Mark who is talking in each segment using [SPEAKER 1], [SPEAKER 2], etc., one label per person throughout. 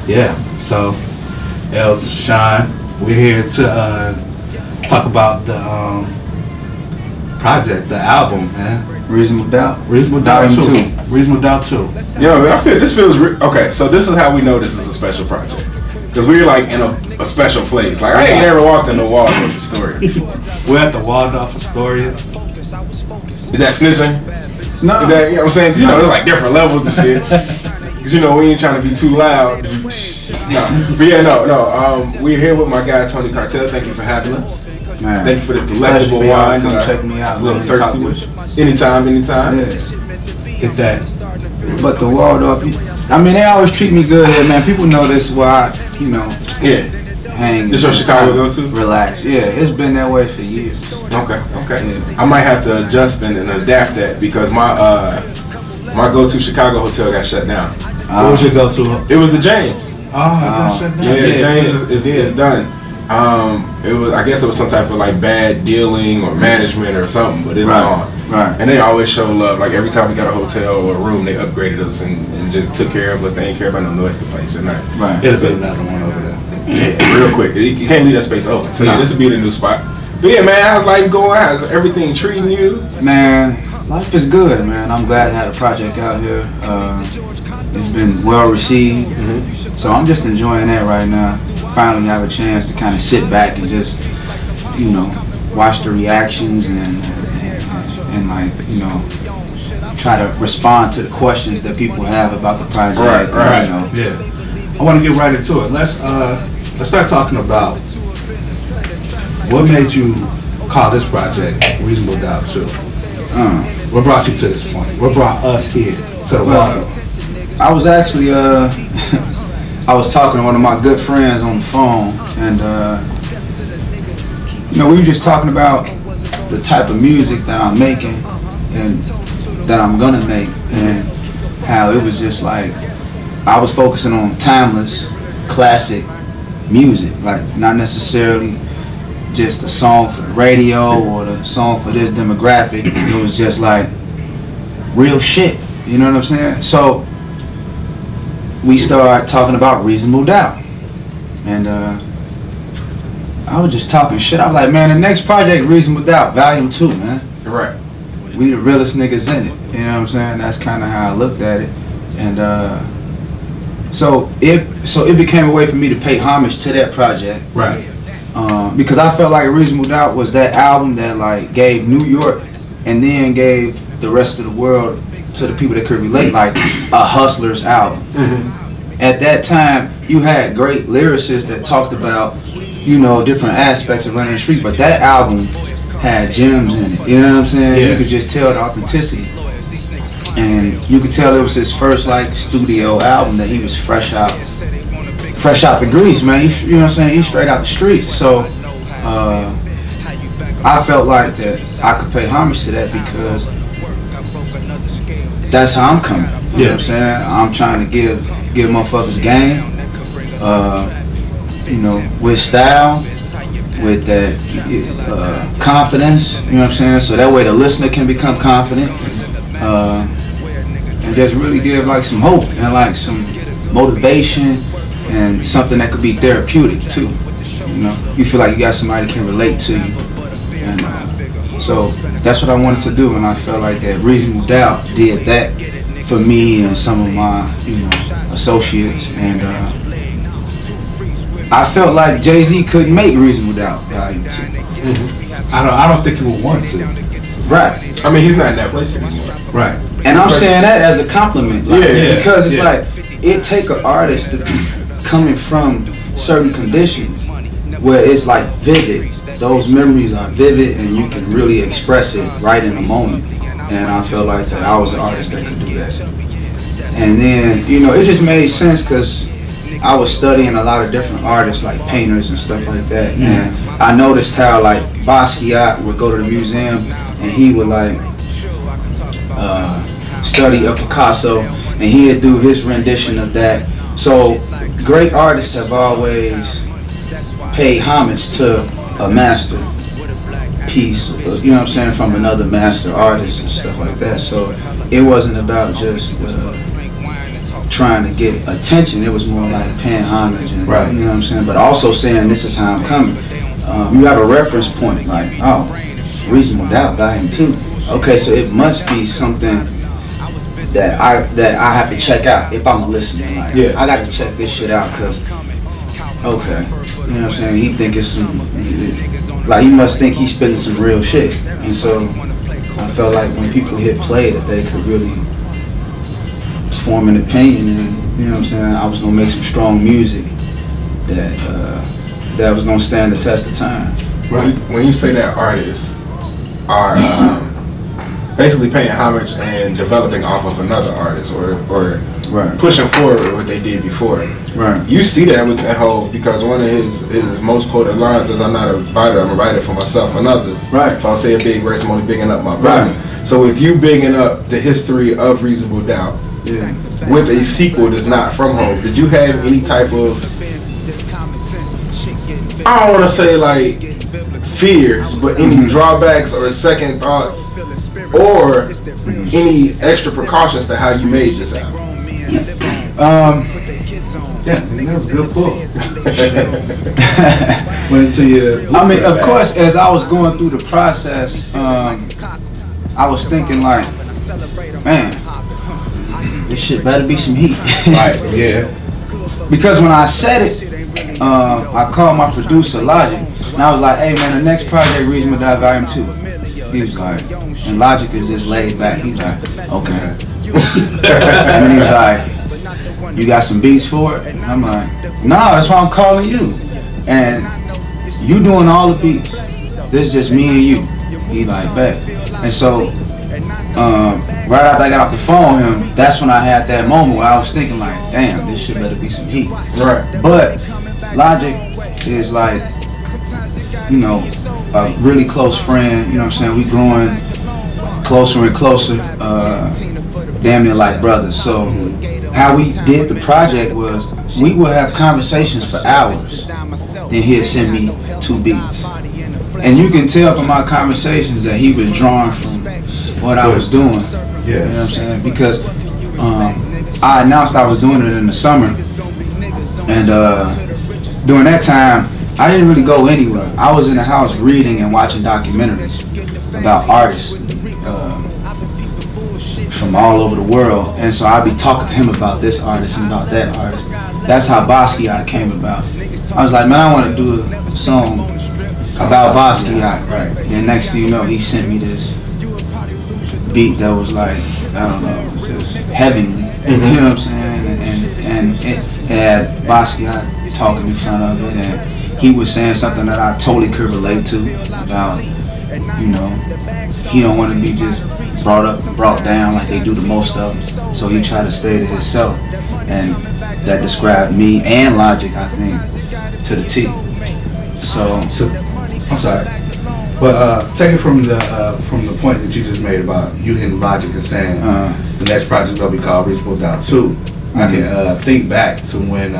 [SPEAKER 1] Yeah, so Els, Sean, we're here to talk about the project, the album, man.
[SPEAKER 2] Reasonable Doubt.
[SPEAKER 1] Reasonable Doubt 2. Reasonable Doubt 2.
[SPEAKER 3] Yo, I feel this feels okay. So this is how we know this is a special project, because we're like in a special place. Like I ain't never walked in the Waldorf Astoria.
[SPEAKER 1] We're at the Waldorf Astoria.
[SPEAKER 3] Is that snitching?
[SPEAKER 2] No.
[SPEAKER 3] Is that, you know what I'm saying? You know, there's like different levels of shit. Cause you know we ain't trying to be too loud. No, but yeah, no. We're here with my guy Tony Cartel. Thank you for having us.
[SPEAKER 2] Man.
[SPEAKER 3] Thank you for this delectable wine.
[SPEAKER 2] Come check me out.
[SPEAKER 3] A little thirsty. Anytime.
[SPEAKER 2] Yeah.
[SPEAKER 1] Get that.
[SPEAKER 2] But the Waldorf, I mean, they always treat me good here, man. People know this where I,
[SPEAKER 3] Yeah.
[SPEAKER 2] hang.
[SPEAKER 3] This your Chicago go-to?
[SPEAKER 2] Relax. Yeah, it's been that way for years.
[SPEAKER 3] Okay.
[SPEAKER 2] Yeah.
[SPEAKER 3] I might have to adjust and adapt that because my go-to Chicago hotel got shut down.
[SPEAKER 1] What was your go-to?
[SPEAKER 3] It was the James.
[SPEAKER 1] Oh, it got shut down.
[SPEAKER 3] Yeah, James is done. It was, I guess it was some type of like bad dealing or management or something, but it's gone.
[SPEAKER 2] Right.
[SPEAKER 3] And they always show love. Like every time we got a hotel or a room, they upgraded us and just took care of us. They ain't care about no noise complaints or nothing.
[SPEAKER 2] Right.
[SPEAKER 1] There's another one over there.
[SPEAKER 3] Yeah, real quick. You can't leave that space open. So yeah, this would be the new spot. But yeah, man, how's life going? How's everything treating you?
[SPEAKER 2] Man, life is good, man. I'm glad to have a project out here. It's been well received, so I'm just enjoying that right now. Finally have a chance to kind of sit back and just, watch the reactions and like, try to respond to the questions that people have about the project.
[SPEAKER 3] Right.
[SPEAKER 1] Yeah. I want to get right into it. Let's start talking about what made you call this project Reasonable Doubt 2. What brought you to this point? What brought us here to the Waldorf?
[SPEAKER 2] I was actually I was talking to one of my good friends on the phone, and we were just talking about the type of music that I'm making and that I'm gonna make, and how it was just like I was focusing on timeless, classic music, like not necessarily just a song for the radio or the song for this demographic. It was just like real shit, you know what I'm saying? So we started talking about Reasonable Doubt, and I was just talking shit. I was like, man, the next project, Reasonable Doubt, Volume 2, man.
[SPEAKER 3] Right.
[SPEAKER 2] We the realest niggas in it, you know what I'm saying? That's kind of how I looked at it, and so it became a way for me to pay homage to that project,
[SPEAKER 1] Right.
[SPEAKER 2] Because I felt like Reasonable Doubt was that album that like gave New York and then gave the rest of the world, to the people that could relate, like a hustler's album. At that time, you had great lyricists that talked about, different aspects of running the street, but that album had gems in it. You know what I'm saying?
[SPEAKER 1] Yeah.
[SPEAKER 2] You could just tell the authenticity, and you could tell it was his first like studio album that he was fresh out the grease, man. You know what I'm saying? He's straight out the streets. So I felt like that I could pay homage to that because that's how I'm coming. You know what I'm saying? I'm trying to give motherfuckers game, with style, with that confidence, you know what I'm saying? So that way the listener can become confident, and just really give like some hope and like some motivation and something that could be therapeutic too. You feel like you got somebody that can relate to you. And, so that's what I wanted to do, and I felt like that Reasonable Doubt did that for me and some of my, associates, and I felt like Jay-Z couldn't make Reasonable Doubt Volume 2.
[SPEAKER 1] I don't think he would want to.
[SPEAKER 2] Right.
[SPEAKER 3] I mean, he's not in that place anymore.
[SPEAKER 1] Right.
[SPEAKER 2] And I'm saying that as a compliment, like, because it's like it take an artist to coming from certain conditions where it's like vivid. Those memories are vivid, and you can really express it right in the moment. And I felt like that I was an artist that could do that. And then, it just made sense because I was studying a lot of different artists, like painters and stuff like that. And I noticed how like Basquiat would go to the museum and he would like study a Picasso, and he'd do his rendition of that. So great artists have always paid homage to a master piece, you know what I'm saying, from another master artist and stuff like that. So it wasn't about just trying to get attention. It was more like paying homage, and,
[SPEAKER 1] Right.
[SPEAKER 2] you know what I'm saying? But also saying this is how I'm coming. You have a reference point, like, oh, Reasonable Doubt Volume 2. Okay, so it must be something that I have to check out if I'm a listener. Like,
[SPEAKER 1] Yeah.
[SPEAKER 2] I got to check this shit out, cause okay, you know what I'm saying? He think it's some, like, he must think he's spitting some real shit. And so I felt like when people hit play that they could really form an opinion, and you know what I'm saying, I was gonna make some strong music that was gonna stand the test of time.
[SPEAKER 3] Right. When you say that artists are basically paying homage and developing off of another artist, or
[SPEAKER 2] Right.
[SPEAKER 3] pushing forward with what they did before.
[SPEAKER 2] Right.
[SPEAKER 3] You see that with that whole, because one of his most quoted lines is, "I'm not a writer, I'm a writer for myself and others."
[SPEAKER 2] Right.
[SPEAKER 3] If I say a big verse, I'm only bigging up my brother.
[SPEAKER 2] Right.
[SPEAKER 3] So with you bigging up the history of Reasonable Doubt,
[SPEAKER 2] Yeah.
[SPEAKER 3] with a sequel that's not from Hov, did you have any type of, I don't want to say like fears, but any drawbacks or second thoughts, or any extra precautions to how you made this album?
[SPEAKER 1] Yeah, that was a good pull. Went into your.
[SPEAKER 2] I mean, of course, as I was going through the process, I was thinking like, man, this shit better be some heat.
[SPEAKER 1] Right. Yeah.
[SPEAKER 2] Because when I said it, I called my producer Logic, and I was like, hey man, the next project, Reasonable Doubt Volume 2. He was like, and Logic is just laid back. He's like, okay. And he's like, you got some beats for it? And I'm like, nah, that's why I'm calling you. And you doing all the beats. This is just me and you. He like, bet. And so, right after I got off the phone with him, that's when I had that moment where I was thinking like, damn, this shit better be some heat.
[SPEAKER 3] Right.
[SPEAKER 2] But Logic is like, you know, a really close friend, you know what I'm saying? We growing closer and closer, damn near like brothers. So how we did the project was, we would have conversations for hours, then he'd send me 2 beats. And you can tell from our conversations that he was drawing from what I was doing.
[SPEAKER 1] Yeah.
[SPEAKER 2] You know what I'm saying? Because I announced I was doing it in the summer, and during that time, I didn't really go anywhere. I was in the house reading and watching documentaries about artists from all over the world, and so I'd be talking to him about this artist and about that artist. That's how Basquiat came about. I was like, man, I want to do a song about Basquiat. Right. And next thing you know, he sent me this beat that was like, I don't know, just heavenly. You know what I'm saying? And it had Basquiat talking in front of it, and he was saying something that I totally could relate to about, you know, he don't want to be just brought up and brought down like they do to most of them. So he tried to stay to himself, and that described me and Logic, I think, to the T. So
[SPEAKER 1] I'm sorry, but take it from the point that you just made about you hitting Logic and saying the next project gonna be called Reasonable Doubt 2. I can think back to when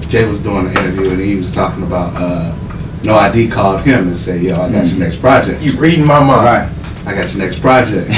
[SPEAKER 1] Jay was doing an interview and he was talking about No ID called him and said, yo, I got your next project.
[SPEAKER 3] You reading my mind.
[SPEAKER 1] Right. I got your next project.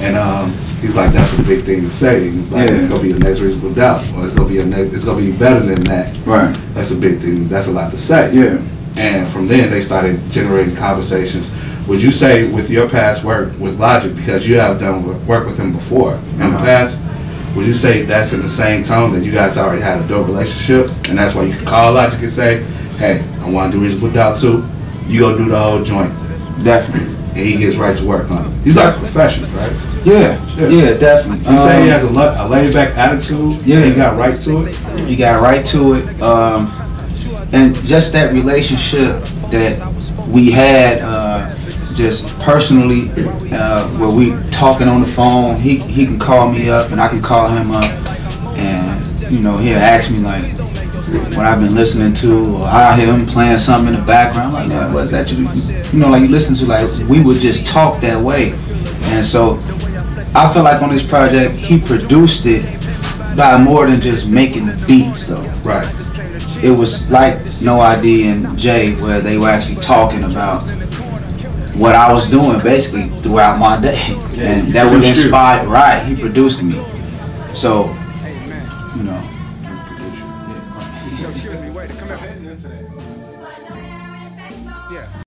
[SPEAKER 1] And he's like, that's a big thing to say. He's like, it's gonna be the next Reasonable Doubt, or it's gonna be better than that.
[SPEAKER 2] Right.
[SPEAKER 1] That's a big thing. That's a lot to say.
[SPEAKER 2] Yeah.
[SPEAKER 1] And from then they started generating conversations. Would you say with your past work with Logic, because you have done work with him before in the past, would you say that's in the same tone, that you guys already had a dope relationship, and that's why you can call Logic and say, hey, I want to do Reasonable Doubt 2, you go do the whole joint.
[SPEAKER 2] Definitely.
[SPEAKER 1] And he gets right to work on it. He's like a professional, right?
[SPEAKER 2] Yeah, definitely.
[SPEAKER 1] You say he has a laid-back attitude,
[SPEAKER 2] yeah.
[SPEAKER 1] He got right to it?
[SPEAKER 2] He got right to it. And just that relationship that we had, just personally, where we talking on the phone, he can call me up and I can call him up, and you know, he'll ask me like what I've been listening to, or I hear him playing something in the background, like, man, what's that you know, like you listen to, like we would just talk that way. And so I feel like on this project he produced it by more than just making the beats though.
[SPEAKER 1] Right.
[SPEAKER 2] It was like No ID and Jay, where they were actually talking about what I was doing basically throughout my day, and that would inspire. Right, he produced me. So
[SPEAKER 4] Wait, come here.
[SPEAKER 3] Heading into that.
[SPEAKER 4] Yeah.